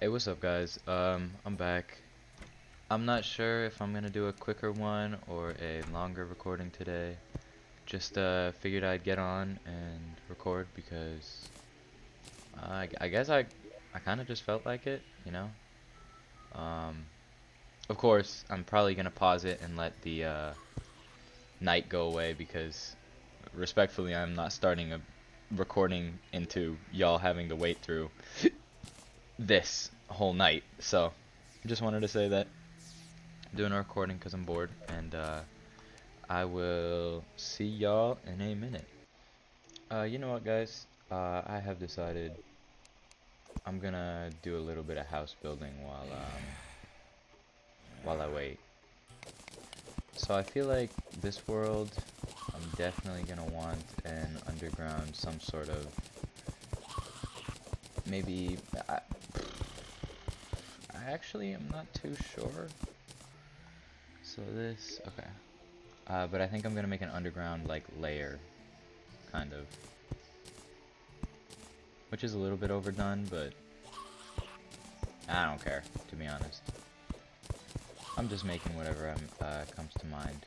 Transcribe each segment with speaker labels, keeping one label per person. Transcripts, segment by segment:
Speaker 1: Hey, what's up, guys? I'm back. I'm not sure if I'm gonna do a quicker one or a longer recording today. Just figured I'd get on and record because I guess I kind of just felt like it, you know. Um, of course, I'm probably gonna pause it and let the night go away because, respectfully, I'm not starting a recording into y'all having to wait through this whole night. So, just wanted to say that. Doing a recording because I'm bored, and I will see y'all in a minute. You know what, guys? I have decided I'm gonna do a little bit of house building while I wait. So I feel like this world, I'm definitely gonna want an underground, some sort of maybe. I actually am not too sure. So this, okay. But I think I'm gonna make an underground like layer, kind of. Which is a little bit overdone, but I don't care, to be honest. I'm just making whatever comes to mind.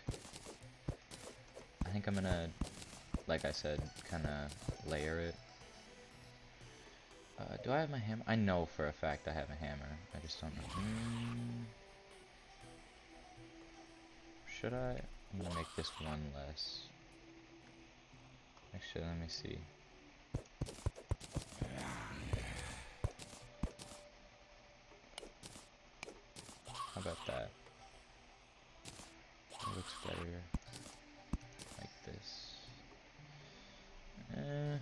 Speaker 1: I think I'm gonna, like I said, kind of layer it. Do I have my hammer? I know for a fact I have a hammer. I just don't know. Should I? I'm gonna make this one less. Actually, let me see. How about that? It looks better. Like this. Eh.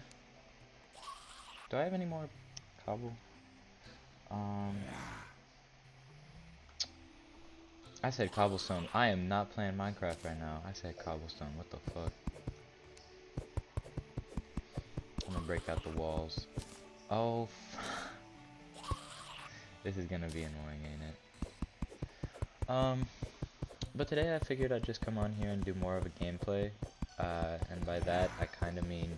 Speaker 1: Do I have any more cobble? Um, I said cobblestone. I am not playing Minecraft right now. I said cobblestone. What the fuck? I'm gonna break out the walls. Oh, this is gonna be annoying, ain't it? But today I figured I'd just come on here and do more of a gameplay. And by that, I kind of mean,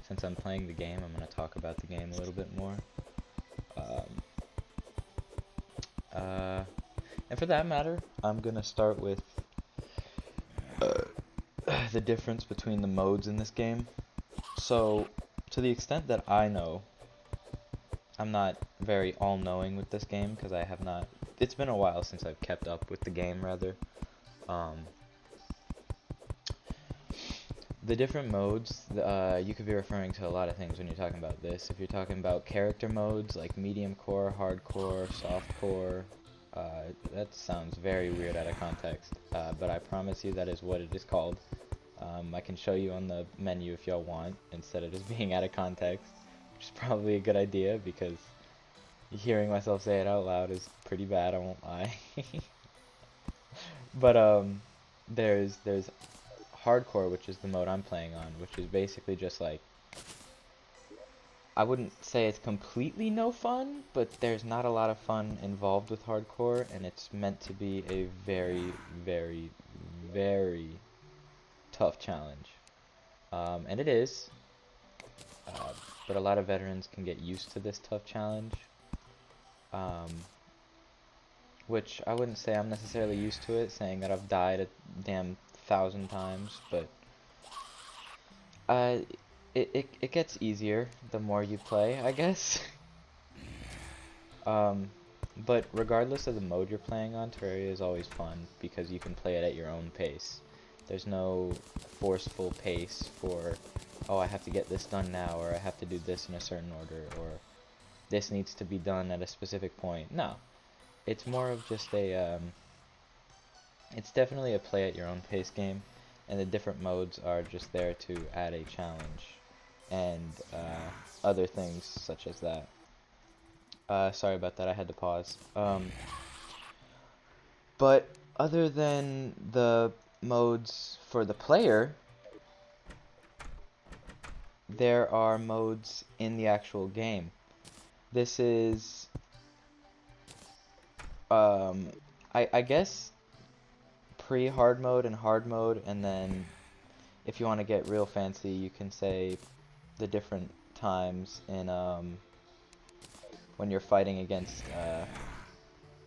Speaker 1: since I'm playing the game, I'm gonna talk about the game a little bit more. Um, uh, and for that matter, I'm gonna start with the difference between the modes in this game. So, to the extent that I know, I'm not very all-knowing with this game because I have not. It's been a while since I've kept up with the game, rather. Um, the different modes, you could be referring to a lot of things when you're talking about this. If you're talking about character modes like medium core, hardcore, soft core, that sounds very weird out of context, but I promise you that is what it is called. I can show you on the menu if y'all want, instead of just being out of context, which is probably a good idea because hearing myself say it out loud is pretty bad, I won't lie. But there's hardcore, which is the mode I'm playing on, which is basically just like, I wouldn't say it's completely no fun, but there's not a lot of fun involved with hardcore, and it's meant to be a very, very, very tough challenge. And it is, uh, but a lot of veterans can get used to this tough challenge. Um, which I wouldn't say I'm necessarily used to it, saying that I've died a damn 1,000 times, but uh, it gets easier the more you play, I guess. um, but regardless of the mode you're playing on, Terraria is always fun because you can play it at your own pace. There's no forceful pace for, oh, I have to get this done now, or I have to do this in a certain order, or this needs to be done at a specific point. No, it's more of just it's definitely a play at your own pace game, and the different modes are just there to add a challenge and other things such as that. Sorry about that, I had to pause. But other than the modes for the player, there are modes in the actual game. This is, um, I guess, pre-hard mode and hard mode, and then if you want to get real fancy, you can say the different times in when you're fighting against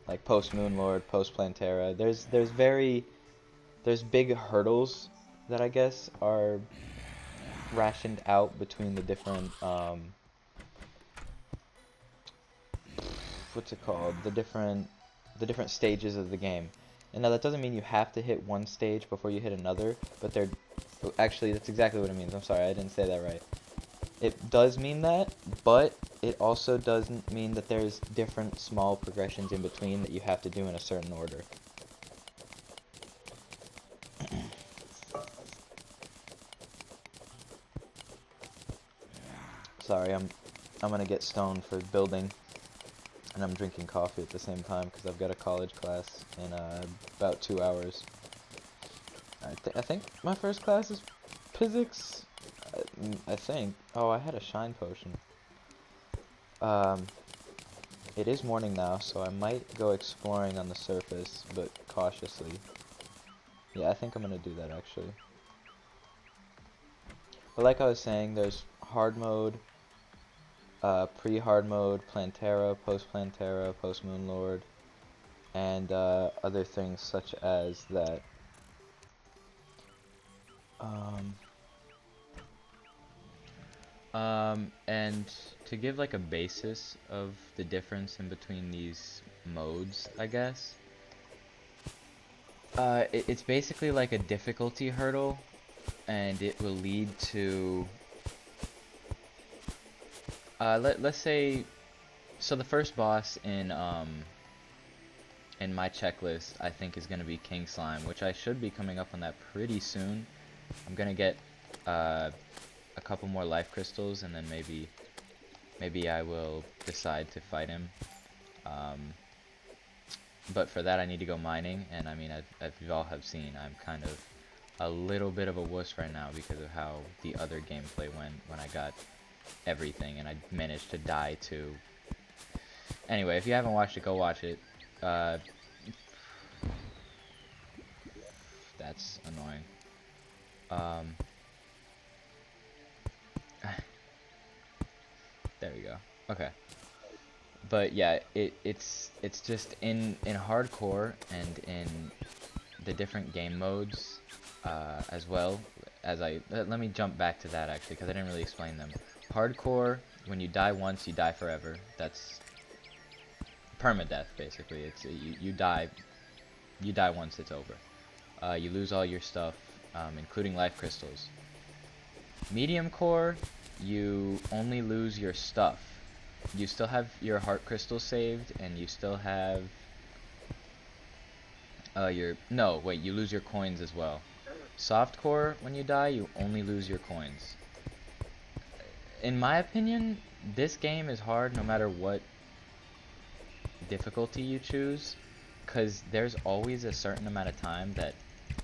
Speaker 1: like post Moonlord, post Plantera. There's big hurdles that I guess are rationed out between the different what's it called? The different stages of the game. And now that doesn't mean you have to hit one stage before you hit another, but they're actually that's exactly what it means. I'm sorry, I didn't say that right. It does mean that, but it also doesn't mean that there's different small progressions in between that you have to do in a certain order. Sorry, I'm gonna get stoned for building, and I'm drinking coffee at the same time because I've got a college class in about 2 hours. I think my first class is physics. I think. Oh, I had a shine potion. Um, it is morning now, so I might go exploring on the surface, but cautiously. Yeah, I think I'm gonna do that actually. But like I was saying, there's hard mode, pre-hard mode, Plantera, post-Plantera, post-Moonlord, and other things such as that. Um, and to give like a basis of the difference in between these modes, I guess, it's basically like a difficulty hurdle, and it will lead to, let's say, so the first boss in my checklist, I think is gonna be King Slime, which I should be coming up on that pretty soon. I'm gonna get, a couple more life crystals, and then maybe I will decide to fight him. But for that I need to go mining, and I mean, as you all have seen, I'm kind of a little bit of a wuss right now because of how the other gameplay went when I got everything and I managed to die too. Anyway, if you haven't watched it, go watch it. That's annoying. There we go. Okay. But yeah, it's just in hardcore and in the different game modes, as well as let me jump back to that actually, because I didn't really explain them. Hardcore, when you die once, you die forever. That's permadeath basically. It's you die once, it's over. You lose all your stuff, including life crystals. Medium core, you only lose your stuff. You still have your heart crystals saved, and you still have you lose your coins as well. Softcore, when you die, you only lose your coins. In my opinion, this game is hard no matter what difficulty you choose, because there's always a certain amount of time that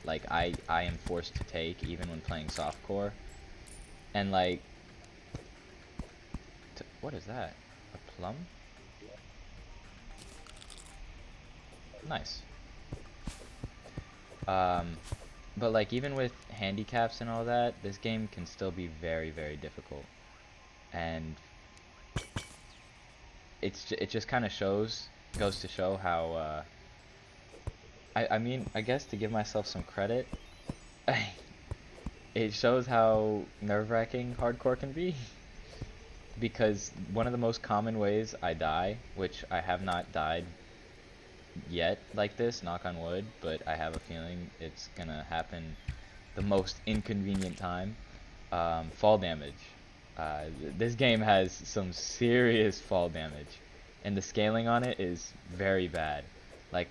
Speaker 1: like I am forced to take even when playing softcore. And like, what is that? A plum? Nice. But like, even with handicaps and all that, this game can still be very, very difficult. And it just kind of goes to show how, I mean, I guess to give myself some credit, it shows how nerve-wracking hardcore can be. Because one of the most common ways I die, which I have not died yet like this, knock on wood, but I have a feeling it's gonna happen the most inconvenient time, fall damage. This game has some serious fall damage, and the scaling on it is very bad. Like,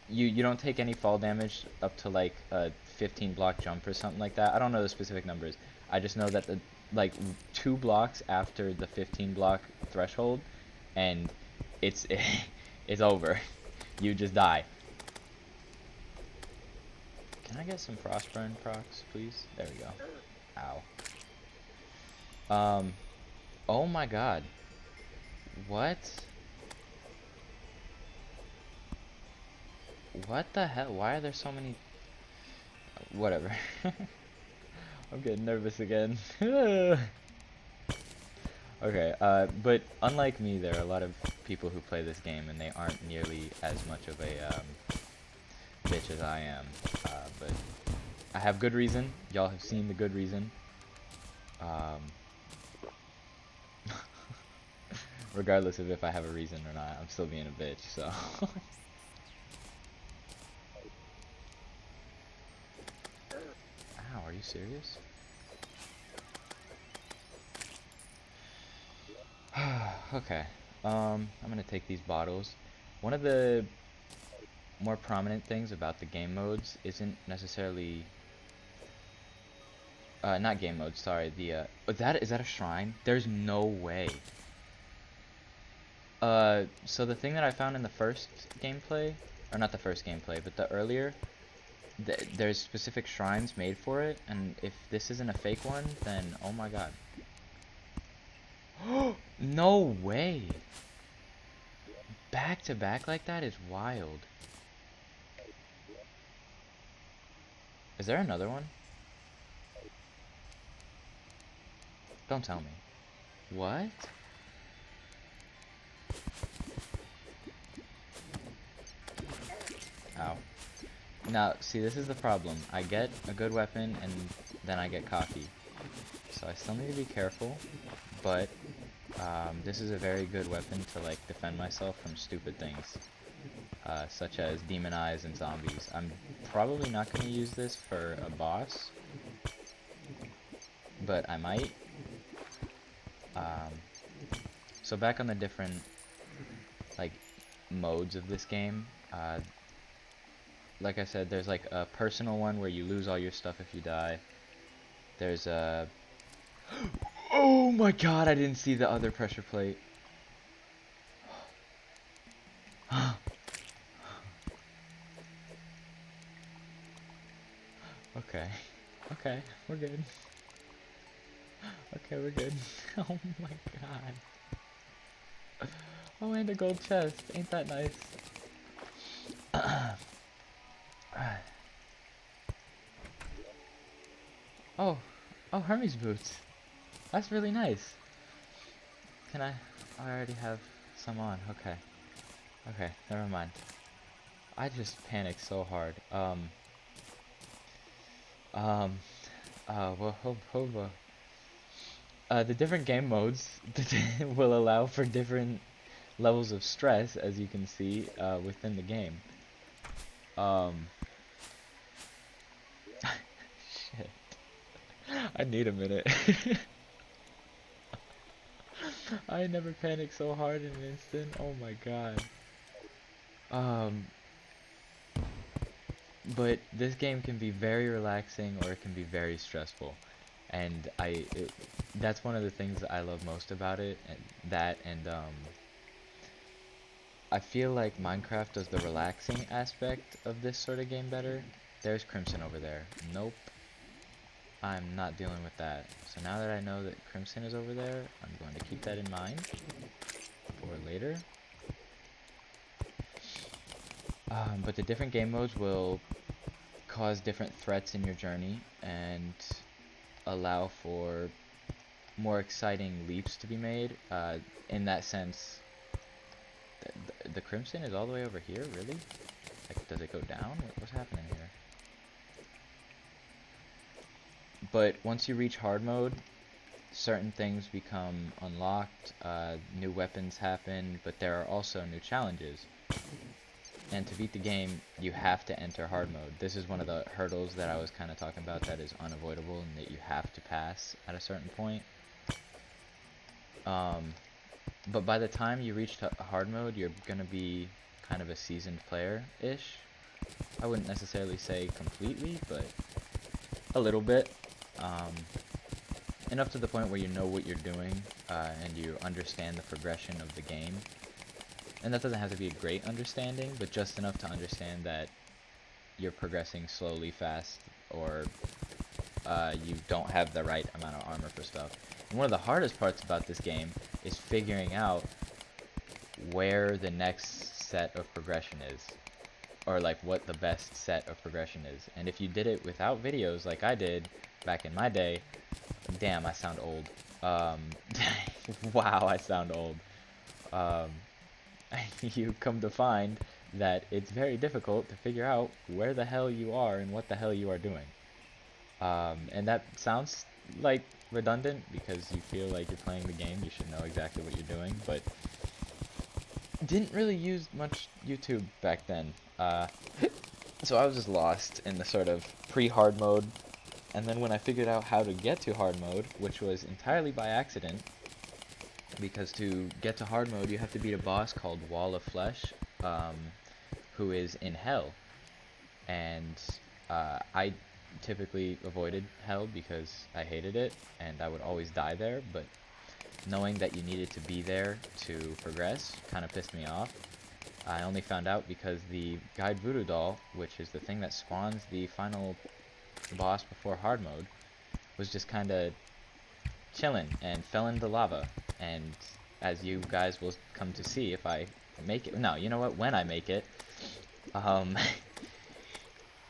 Speaker 1: you don't take any fall damage up to like a 15 block jump or something like that. I don't know the specific numbers. I just know that the like 2 blocks after the 15 block threshold, and it's it's over. You just die. Can I get some frostburn procs, please? There we go. Ow. Oh my god. What? What the hell? Why are there so many? Whatever. I'm getting nervous again. Okay, but unlike me, there are a lot of people who play this game and they aren't nearly as much of a bitch as I am. But I have good reason. Y'all have seen the good reason. Um, regardless of if I have a reason or not, I'm still being a bitch, so. Ow, are you serious? Okay. I'm gonna take these bottles. One of the more prominent things about the game modes isn't necessarily not game modes, sorry, the is that a shrine? There's no way. So the thing that I found in the first gameplay, or not the first gameplay, but the earlier, there's specific shrines made for it, and if this isn't a fake one, then oh my god. No way! Back to back like that is wild. Is there another one? Don't tell me. What? Ow. Now, see, this is the problem. I get a good weapon, and then I get cocky. So I still need to be careful, but this is a very good weapon to, like, defend myself from stupid things. Such as demon eyes and zombies. I'm probably not going to use this for a boss, but I might. So back on the different, like, modes of this game, like I said, there's like a personal one where you lose all your stuff if you die. There's a... Oh my god, I didn't see the other pressure plate. Okay. Okay, we're good. Okay, we're good. Oh my god. Oh, and a gold chest. Ain't that nice? Oh. Oh, Hermes boots. That's really nice. Can I... I already have some on. Okay. Okay, never mind. I just panicked so hard. The different game modes will allow for different levels of stress, as you can see, within the game. Shit. I need a minute. I never panicked so hard in an instant. Oh my god. But this game can be very relaxing or it can be very stressful. And that's one of the things that I love most about it. I feel like Minecraft does the relaxing aspect of this sort of game better. There's Crimson over there. Nope. I'm not dealing with that. So now that I know that Crimson is over there, I'm going to keep that in mind for later. But the different game modes will cause different threats in your journey and allow for more exciting leaps to be made. In that sense, the Crimson is all the way over here, really? Like, does it go down? What's happening here? But once you reach hard mode, certain things become unlocked, new weapons happen, but there are also new challenges. And to beat the game, you have to enter hard mode. This is one of the hurdles that I was kind of talking about that is unavoidable and that you have to pass at a certain point. But by the time you reach hard mode, you're going to be kind of a seasoned player-ish. I wouldn't necessarily say completely, but a little bit. Enough to the point where you know what you're doing, and you understand the progression of the game. And that doesn't have to be a great understanding, but just enough to understand that you're progressing slowly, fast, or you don't have the right amount of armor for stuff. And one of the hardest parts about this game is figuring out where the next set of progression is, or like what the best set of progression is. And if you did it without videos like I did back in my day, damn, I sound old. Um, wow, I sound old. Um, you come to find that it's very difficult to figure out where the hell you are and what the hell you are doing. And that sounds like redundant because you feel like you're playing the game, you should know exactly what you're doing, but didn't really use much YouTube back then. So I was just lost in the sort of pre-hard mode, and then when I figured out how to get to hard mode, which was entirely by accident, because to get to hard mode you have to beat a boss called Wall of Flesh, um, who is in hell, and I typically avoided hell because I hated it, and I would always die there, but knowing that you needed to be there to progress kind of pissed me off. I only found out because the Guide Voodoo Doll, which is the thing that spawns the final boss before hard mode, was just kind of chilling and fell into lava. And as you guys will come to see if I make it, no, you know what, when I make it, um,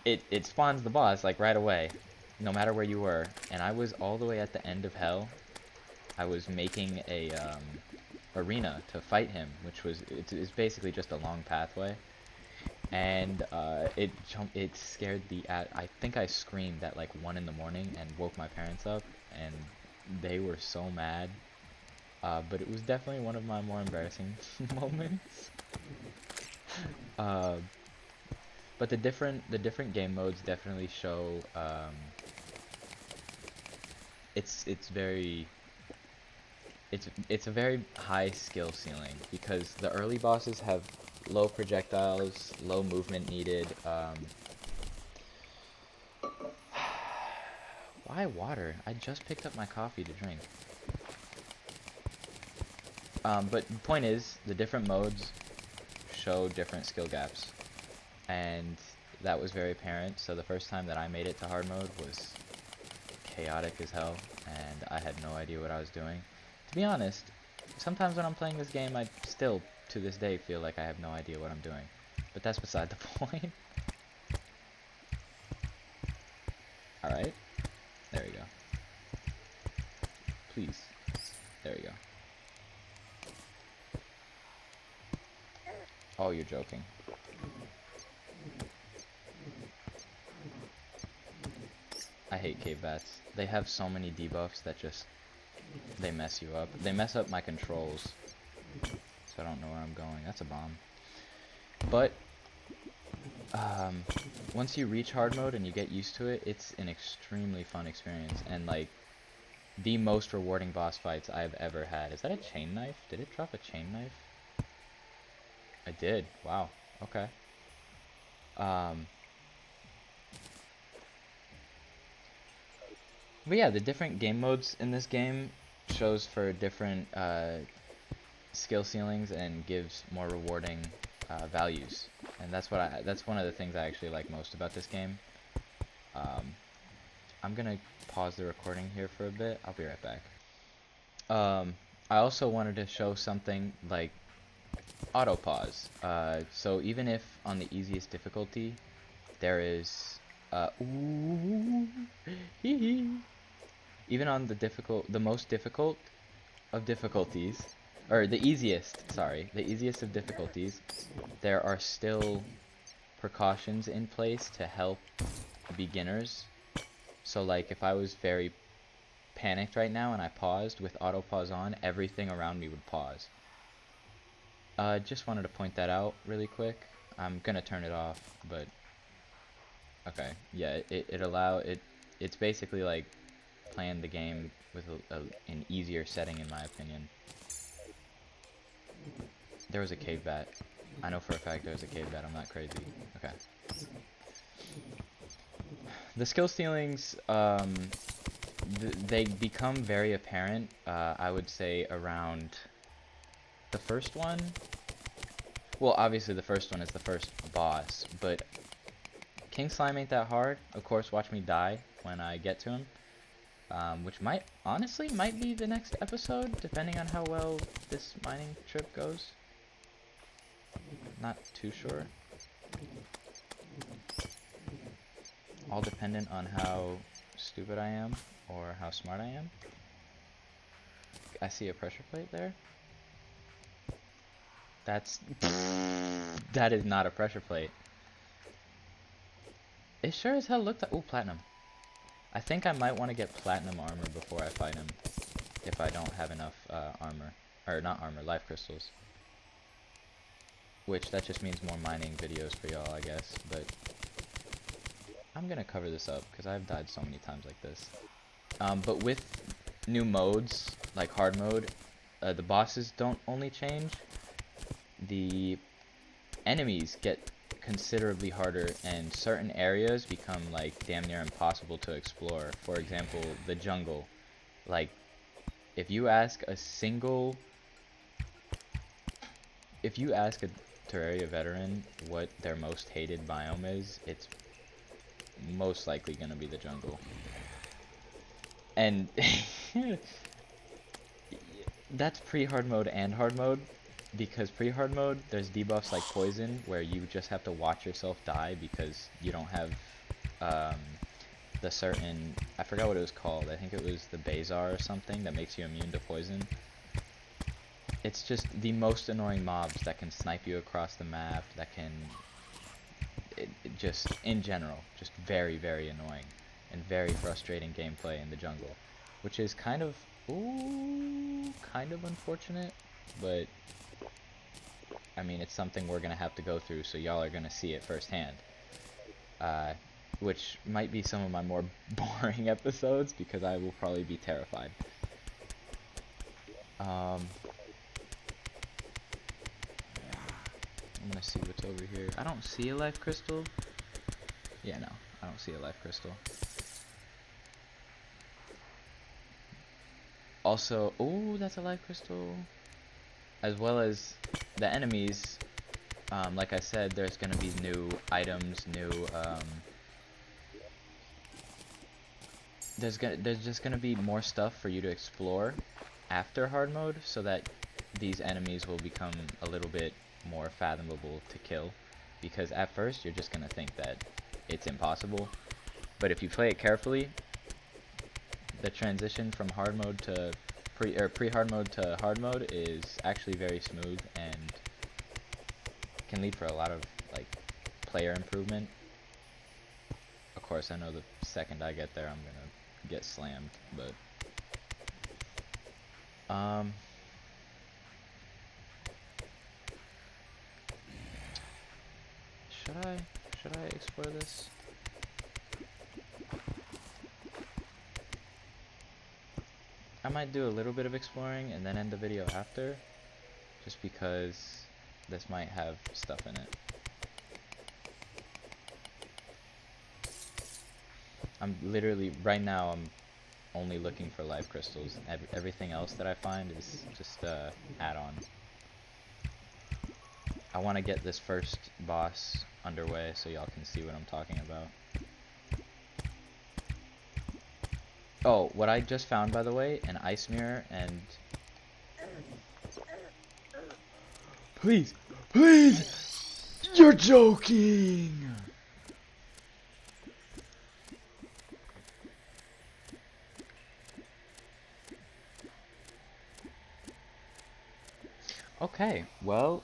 Speaker 1: it spawns the boss like right away, no matter where you were. And I was all the way at the end of hell. I was making a arena to fight him, which was it's basically just a long pathway. And it scared I think I screamed at like 1 in the morning and woke my parents up, and they were so mad. But it was definitely one of my more embarrassing moments. Uh, but the different game modes definitely show it's very it's a very high skill ceiling because the early bosses have low projectiles, low movement needed. Why water? I just picked up my coffee to drink. But the point is, the different modes show different skill gaps, and that was very apparent. So the first time that I made it to hard mode was chaotic as hell, and I had no idea what I was doing. To be honest, sometimes when I'm playing this game, I still, to this day, feel like I have no idea what I'm doing. But that's beside the point. Alright, there we go. Please. There we go. Oh, you're joking. I hate cave bats. They have so many debuffs that just, they mess you up. They mess up my controls, so I don't know where I'm going. That's a bomb. But, once you reach hard mode and you get used to it, it's an extremely fun experience, and like, the most rewarding boss fights I've ever had. Is that a chain knife? Did it drop a chain knife? I did. Wow. Okay. Um, but yeah, the different game modes in this game shows for different skill ceilings and gives more rewarding values. And that's one of the things I actually like most about this game. I'm gonna pause the recording here for a bit. I'll be right back. I also wanted to show something like auto pause. So even if on the easiest difficulty there is ooh, hee hee. Even on the most difficult of difficulties, or the easiest, sorry, the easiest of difficulties, there are still precautions in place to help beginners. So like if I was very panicked right now and I paused with auto pause on, everything around me would pause. Just wanted to point that out really quick. I'm gonna turn it off, but okay, yeah, it's basically like playing the game with an easier setting in my opinion. There was a cave bat. I know for a fact there was a cave bat, I'm not crazy. Okay. The skill ceilings, they become very apparent, I would say around the first one. Well, obviously the first one is the first boss, but King Slime ain't that hard. Of course, watch me die when I get to him. Which honestly might be the next episode, depending on how well this mining trip goes. Not too sure. All dependent on how stupid I am, or how smart I am. I see a pressure plate there. That's that is not a pressure plate. It sure as hell looked like, ooh, platinum. I think I might want to get platinum armor before I fight him, if I don't have enough armor, or not armor, life crystals. Which that just means more mining videos for y'all, I guess. But I'm gonna cover this up because I've died so many times like this. But with new modes like hard mode, the bosses don't only change. The enemies get considerably harder, and certain areas become like damn near impossible to explore. For example, the jungle. Like, if you ask a Terraria veteran what their most hated biome is, it's most likely gonna be the jungle. And that's pre-hard mode and hard mode. Because pre-hard mode, there's debuffs like poison, where you just have to watch yourself die because you don't have the certain, I forgot what it was called, I think it was the Bazar or something that makes you immune to poison. It's just the most annoying mobs that can snipe you across the map, that can, it just, in general, just very, very annoying and very frustrating gameplay in the jungle. Which is kind of, kind of unfortunate, but I mean, it's something we're going to have to go through, so y'all are going to see it firsthand. Which might be some of my more boring episodes, because I will probably be terrified. I'm going to see what's over here. I don't see a life crystal. Yeah, no, I don't see a life crystal. Also, oh, that's a life crystal. As well as the enemies, like I said, there's going to be new items, there's just going to be more stuff for you to explore after hard mode, so that these enemies will become a little bit more fathomable to kill. Because at first, you're just going to think that it's impossible. But if you play it carefully, the transition from hard mode to pre-hard mode to hard mode is actually very smooth and can lead for a lot of like player improvement. Of course, I know the second I get there, I'm gonna get slammed, but should I explore this? I might do a little bit of exploring and then end the video after, just because this might have stuff in it. I'm literally, right now, I'm only looking for life crystals. Everything else that I find is just add-on. I want to get this first boss underway so y'all can see what I'm talking about. Oh, what I just found, by the way, an ice mirror, and please, you're joking. Okay, well,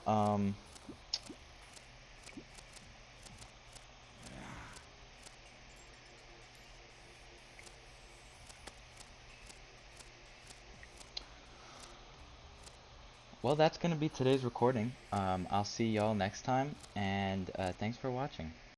Speaker 1: that's gonna be today's recording. I'll see y'all next time, and thanks for watching.